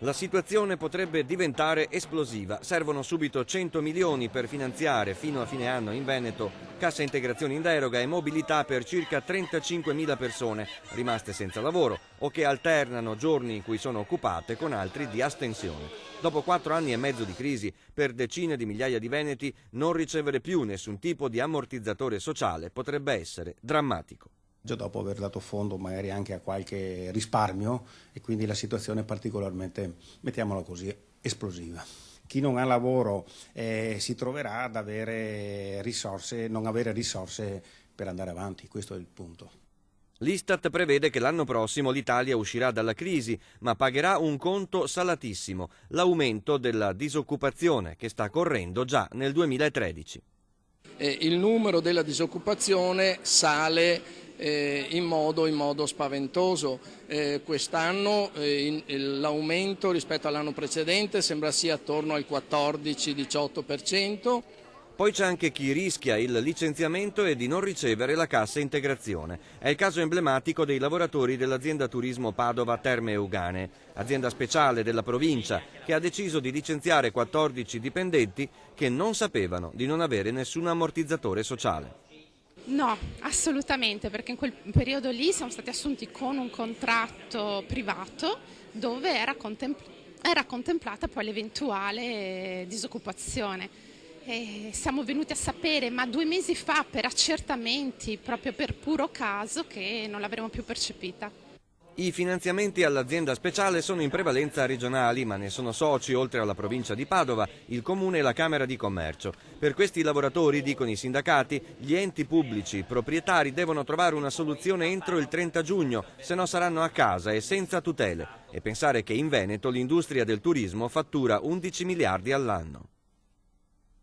La situazione potrebbe diventare esplosiva. Servono subito 100 milioni per finanziare fino a fine anno in Veneto cassa integrazione in deroga e mobilità per circa 35.000 persone rimaste senza lavoro o che alternano giorni in cui sono occupate con altri di astensione. Dopo 4 anni e mezzo di crisi, per decine di migliaia di veneti non ricevere più nessun tipo di ammortizzatore sociale potrebbe essere drammatico. Già dopo aver dato fondo magari anche a qualche risparmio, e quindi la situazione è particolarmente, mettiamola così, esplosiva. Chi non ha lavoro si troverà ad avere risorse, non avere risorse per andare avanti, questo è il punto. L'Istat prevede che l'anno prossimo l'Italia uscirà dalla crisi, ma pagherà un conto salatissimo, l'aumento della disoccupazione che sta correndo già nel 2013. Il numero della disoccupazione sale in modo spaventoso. Quest'anno l'aumento rispetto all'anno precedente sembra sia attorno al 14-18%. Poi c'è anche chi rischia il licenziamento e di non ricevere la cassa integrazione. È il caso emblematico dei lavoratori dell'azienda Turismo Padova Terme Euganee, azienda speciale della provincia che ha deciso di licenziare 14 dipendenti che non sapevano di non avere nessun ammortizzatore sociale. No, assolutamente, perché in quel periodo lì siamo stati assunti con un contratto privato dove era contemplata poi l'eventuale disoccupazione. E siamo venuti a sapere, ma 2 mesi fa, per accertamenti, proprio per puro caso, che non l'avremo più percepita. I finanziamenti all'azienda speciale sono in prevalenza regionali, ma ne sono soci, oltre alla provincia di Padova, il Comune e la Camera di Commercio. Per questi lavoratori, dicono i sindacati, gli enti pubblici proprietari devono trovare una soluzione entro il 30 giugno, se no saranno a casa e senza tutele. E pensare che in Veneto l'industria del turismo fattura 11 miliardi all'anno.